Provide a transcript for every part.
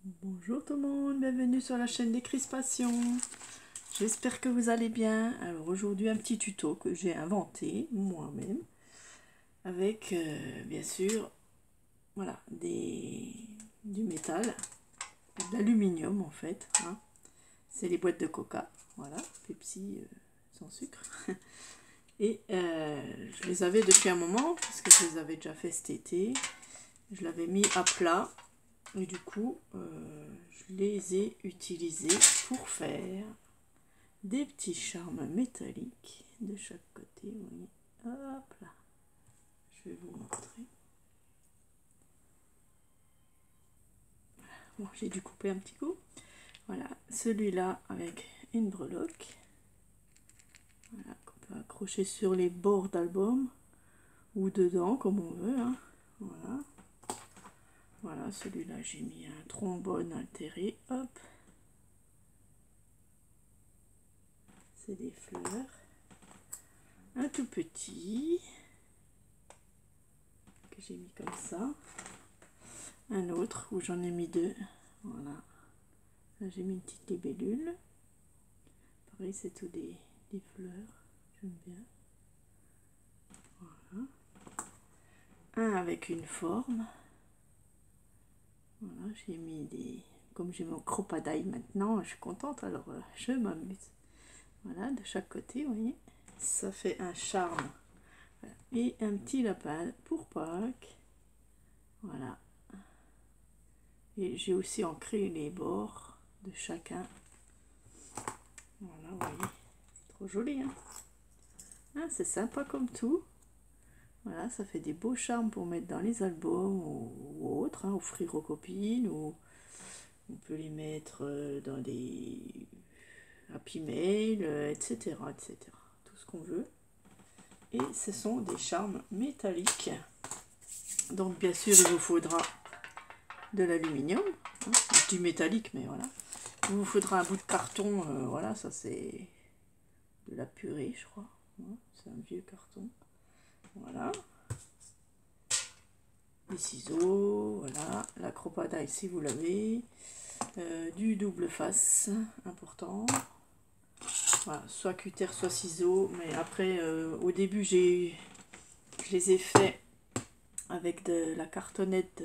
Bonjour tout le monde, bienvenue sur la chaîne des Crispations. J'espère que vous allez bien. Alors aujourd'hui un petit tuto que j'ai inventé moi-même avec bien sûr voilà du métal, de l'aluminium en fait. Hein. C'est les boîtes de Coca, voilà, Pepsi sans sucre. Et je les avais depuis un moment parce que je les avais déjà fait cet été. Je l'avais mis à plat. Et du coup, je les ai utilisés pour faire des petits charmes métalliques de chaque côté. Vous voyez, hop là, je vais vous montrer. Bon, j'ai dû couper un petit coup. Voilà, celui-là avec une breloque. Voilà, qu'on peut accrocher sur les bords d'album ou dedans, comme on veut. Hein. Voilà. Voilà, celui-là, j'ai mis un trombone altéré. Hop. C'est des fleurs. Un tout petit que j'ai mis comme ça. Un autre où j'en ai mis deux. Voilà. Là, j'ai mis une petite libellule. Pareil, c'est tout des fleurs. J'aime bien. Voilà. Un avec une forme. Voilà, j'ai mis des... Comme j'ai mon crocodile maintenant, je suis contente, alors je m'amuse. Voilà, de chaque côté, vous voyez. Ça fait un charme. Voilà. Et un petit lapin pour Pâques. Voilà. Et j'ai aussi ancré les bords de chacun. Voilà, vous voyez. C'est trop joli, hein. Ah, c'est sympa comme tout. Voilà, ça fait des beaux charmes pour mettre dans les albums ou autres, hein, offrir aux copines, ou on peut les mettre dans des happy mail, etc., etc. Tout ce qu'on veut. Et ce sont des charmes métalliques. Donc bien sûr, il vous faudra de l'aluminium, hein, du métallique, mais voilà. Il vous faudra un bout de carton, voilà, ça c'est de la purée, je crois. Hein, c'est un vieux carton. Voilà. Des ciseaux, voilà, la crocodile si vous l'avez, du double face, important, voilà, soit cutter, soit ciseaux, mais après, au début, je les ai fait avec de la cartonnette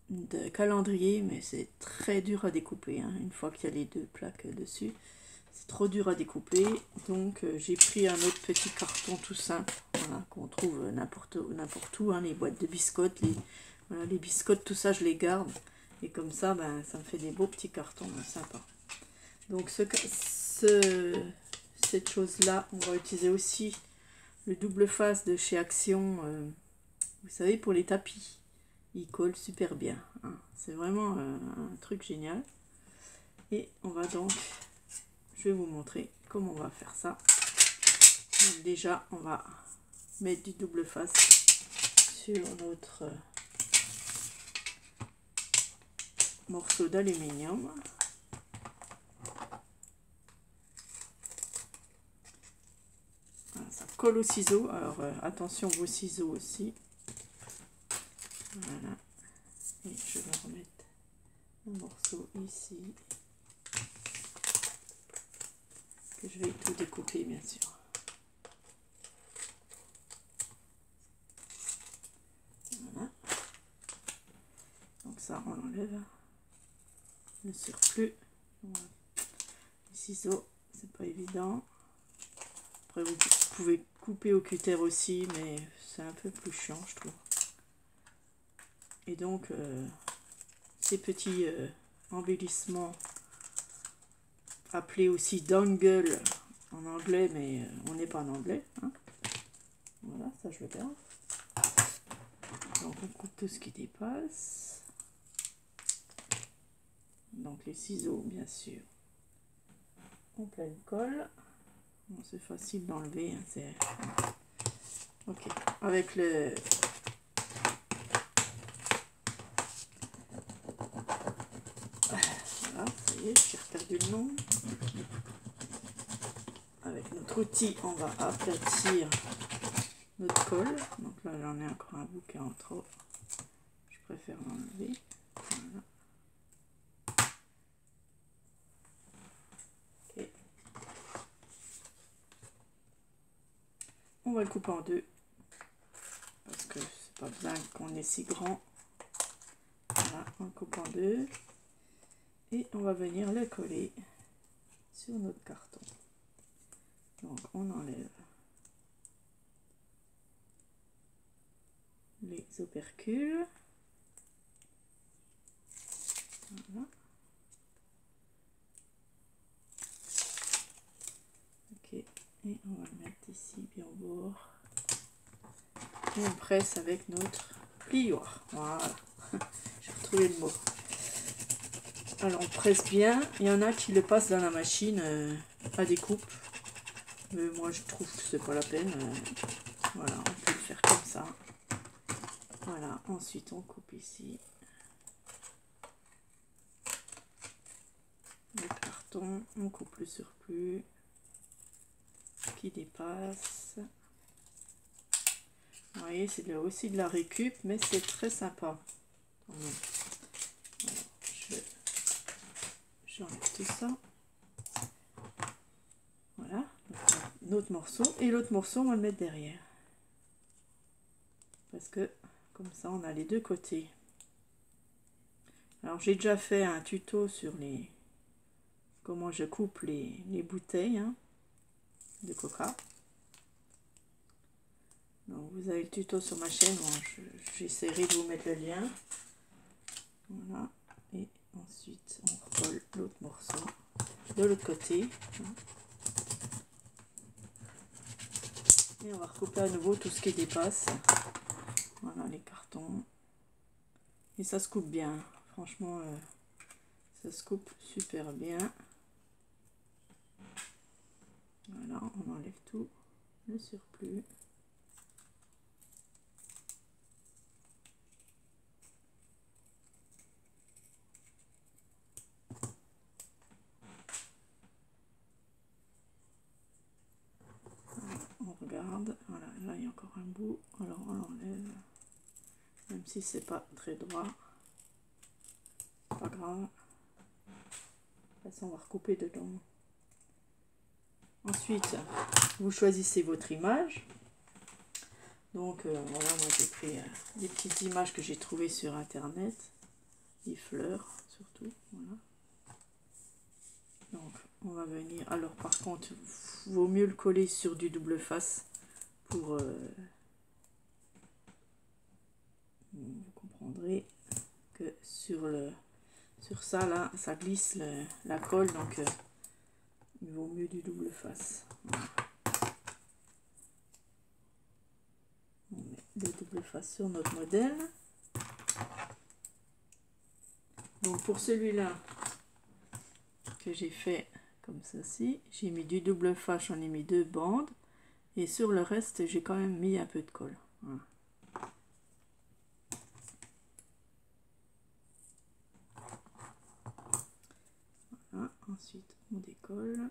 de calendrier, mais c'est très dur à découper, hein, une fois qu'il y a les deux plaques dessus. C'est trop dur à découper, donc j'ai pris un autre petit carton tout simple, voilà, qu'on trouve n'importe où, hein, les boîtes de biscottes, voilà, les biscottes, tout ça je les garde, et comme ça, ben, ça me fait des beaux petits cartons, ben, sympa. Donc cette chose-là, on va utiliser aussi le double face de chez Action, vous savez, pour les tapis. Il colle super bien, hein. C'est vraiment un truc génial. Et on va donc... Je vais vous montrer comment on va faire ça. Donc déjà, on va mettre du double face sur notre morceau d'aluminium. Voilà, ça colle au ciseau. Alors attention vos ciseaux aussi. Voilà. Et je vais remettre un morceau ici. Que je vais tout découper bien sûr. Voilà. Donc ça on enlève le surplus. Voilà. Les ciseaux, c'est pas évident. Après vous pouvez couper au cutter aussi, mais c'est un peu plus chiant je trouve. Et donc ces petits embellissements appelés aussi dongle en anglais, mais on n'est pas en anglais, hein. Voilà, ça je le garde. Donc on coupe tout ce qui dépasse. Donc les ciseaux bien sûr en pleine colle. Bon, c'est facile d'enlever, hein, ok, avec le voilà, ça y est, j'ai perdu le nom. Avec notre outil, on va aplatir notre colle. Donc là, j'en ai encore un bout qui est en trop. Je préfère l'enlever. Voilà. Okay. On va le couper en deux parce que c'est pas besoin qu'on est si grand. Voilà, on le coupe en deux et on va venir le coller sur notre carton. Donc on enlève les opercules. Voilà. Ok, et on va le mettre ici bien au bord. Et on presse avec notre plioir. Voilà, j'ai retrouvé le mot. Alors on presse bien. Il y en a qui le passent dans la machine à découpe. Mais moi je trouve que c'est pas la peine. Voilà, on peut le faire comme ça. Voilà, ensuite on coupe ici le carton, on coupe le surplus qui dépasse. Vous voyez, c'est aussi de la récup, mais c'est très sympa. Alors, j'enlève tout ça. Voilà, notre morceau. Et l'autre morceau, on va le mettre derrière. Parce que, comme ça, on a les deux côtés. Alors, j'ai déjà fait un tuto sur comment je coupe les bouteilles de coca. Donc vous avez le tuto sur ma chaîne, bon, j'essaierai de vous mettre le lien. Voilà, et ensuite on recolle l'autre morceau de l'autre côté. Et on va recouper à nouveau tout ce qui dépasse. Voilà les cartons. Et ça se coupe bien, franchement ça se coupe super bien. Voilà, on enlève tout le surplus. On regarde, voilà, là il y a encore un bout, alors on l'enlève, même si c'est pas très droit, pas grave. De toute façon on va recouper dedans. Ensuite vous choisissez votre image. Donc voilà, moi j'ai pris des petites images que j'ai trouvées sur internet, des fleurs surtout, voilà. Donc on va venir, alors par contre vaut mieux le coller sur du double face pour vous comprendrez que sur ça là ça glisse la colle, donc il vaut mieux du double face. Voilà. On met le double face sur notre modèle. Donc pour celui-là que j'ai fait comme ceci, j'ai mis du double face, j'en ai mis 2 bandes, et sur le reste j'ai quand même mis un peu de colle. Voilà. Voilà. Ensuite on décolle.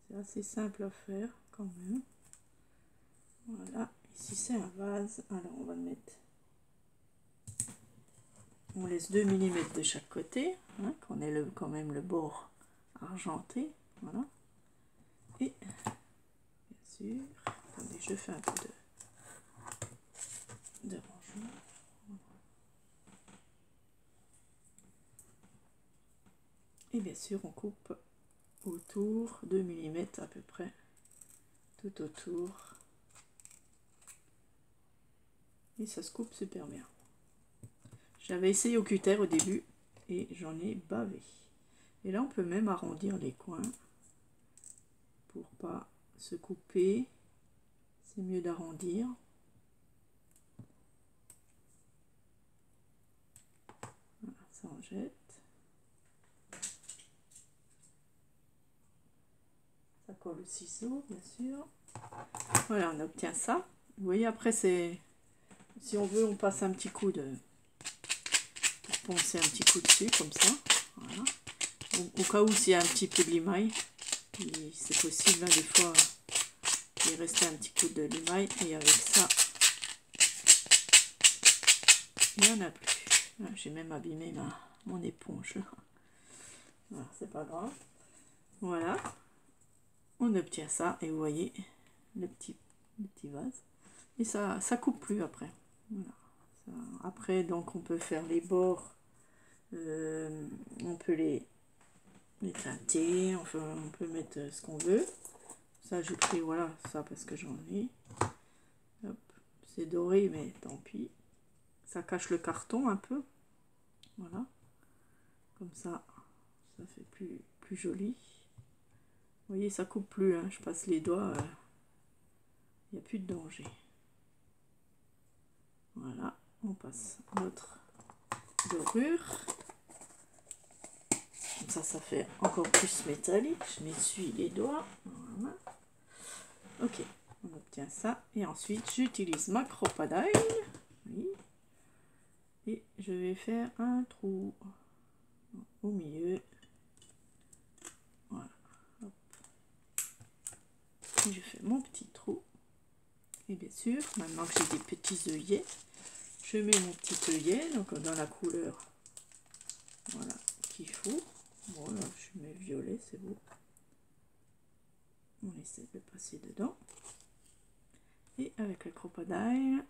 C'est assez simple à faire quand même. Voilà, ici c'est un vase, alors on va le mettre, on laisse 2 mm de chaque côté, qu'on ait quand même le bord argenté, voilà. Et bien sûr, attendez, je fais un peu de rangement. Et bien sûr on coupe autour 2 mm à peu près, tout autour. Et ça se coupe super bien. J'avais essayé au cutter au début et j'en ai bavé. Et là on peut même arrondir les coins pour pas se couper. C'est mieux d'arrondir. Voilà, ça en jette. Ça colle au ciseau bien sûr. Voilà, on obtient ça. Vous voyez, après c'est, si on veut, on passe un petit coup de, pour poncer un petit coup dessus comme ça. Voilà. Au cas où s'il y a un petit peu de limaille, c'est possible, hein, des fois, il restait un petit coup de limaille et avec ça, il n'y en a plus. Ah, j'ai même abîmé mon éponge. Voilà, c'est pas grave. Voilà, on obtient ça et vous voyez le petit vase. Et ça coupe plus après. Voilà. Après, donc, on peut faire les bords. On peut les teinter. Enfin, on peut mettre ce qu'on veut. Ça, j'ai pris, voilà, ça parce que j'en ai. Hop, c'est doré, mais tant pis. Ça cache le carton un peu. Voilà. Comme ça fait plus joli. Vous voyez, ça coupe plus. Hein. Je passe les doigts. Il n'y a plus de danger. Voilà, on passe notre dorure. Comme ça fait encore plus métallique. Je m'essuie les doigts. Voilà. Ok, on obtient ça. Et ensuite, j'utilise ma Crop-A-Dile. Oui. Et je vais faire un trou au milieu. Voilà. Hop. Et je fais mon petit trou. Et bien sûr, maintenant que j'ai des petits œillets, je mets mon petit œillet, donc dans la couleur, voilà, qu'il faut. Bon, là, je mets violet, c'est beau. On essaie de passer dedans. Et avec le Crop-A-Dile,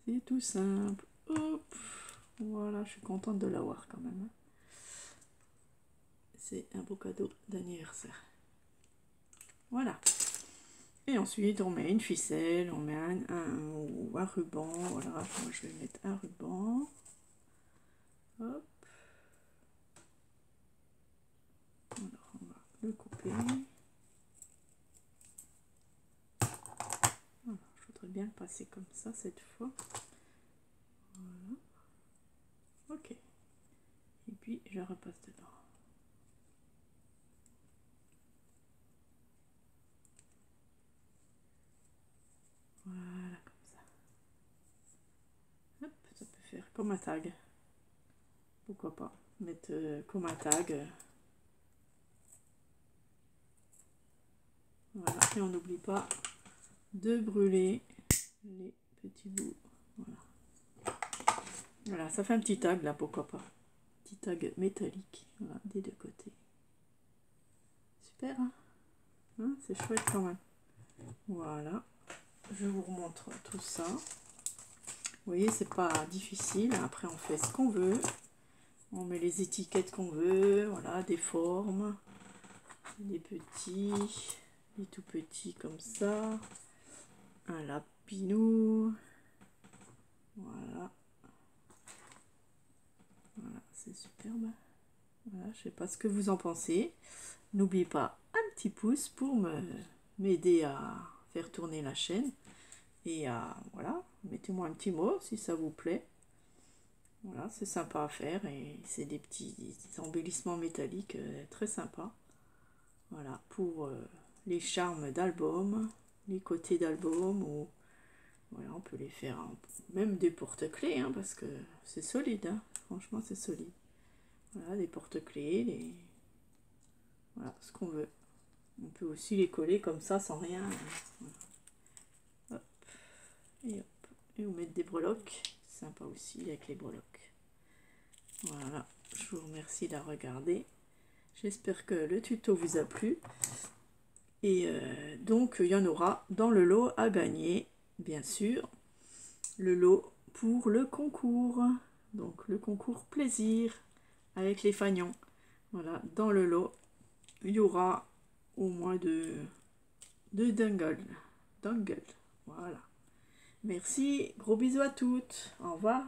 c'est tout simple. Hop, voilà, je suis contente de l'avoir quand même. C'est un beau cadeau d'anniversaire. Voilà. Et ensuite, on met une ficelle, on met un ruban. Voilà, moi je vais mettre un ruban. Hop. Alors, on va le couper. Voilà, je voudrais bien le passer comme ça cette fois. Voilà. Ok. Et puis, je repasse dedans. Voilà, comme ça. Hop, ça peut faire comme un tag. Pourquoi pas mettre comme un tag. Voilà, et on n'oublie pas de brûler les petits bouts. Voilà. Voilà, ça fait un petit tag là, pourquoi pas. Petit tag métallique, voilà, des deux côtés. Super, hein, c'est chouette quand même. Voilà, je vous remontre tout ça. Vous voyez, c'est pas difficile. Après, on fait ce qu'on veut. On met les étiquettes qu'on veut. Voilà, des formes, des petits, des tout petits comme ça. Un lapinou. Voilà. Voilà, c'est superbe. Voilà, je sais pas ce que vous en pensez. N'oubliez pas un petit pouce pour m'aider à faire tourner la chaîne. Et voilà, mettez-moi un petit mot si ça vous plaît. Voilà, c'est sympa à faire et c'est des petits embellissements métalliques très sympas. Voilà, pour les charmes d'album, les côtés d'album, ou voilà, on peut les faire même des porte-clés, hein, parce que c'est solide, hein, franchement c'est solide. Voilà, des porte-clés, voilà, ce qu'on veut. On peut aussi les coller comme ça sans rien. Voilà. Hop. Et hop. Et vous mettre des breloques. Sympa aussi avec les breloques. Voilà. Je vous remercie d'avoir regardé. J'espère que le tuto vous a plu. Et donc, il y en aura dans le lot à gagner, bien sûr. Le lot pour le concours. Donc, le concours plaisir avec les fagnons. Voilà, dans le lot, il y aura au moins deux dongles. Voilà. Merci, gros bisous à toutes. Au revoir.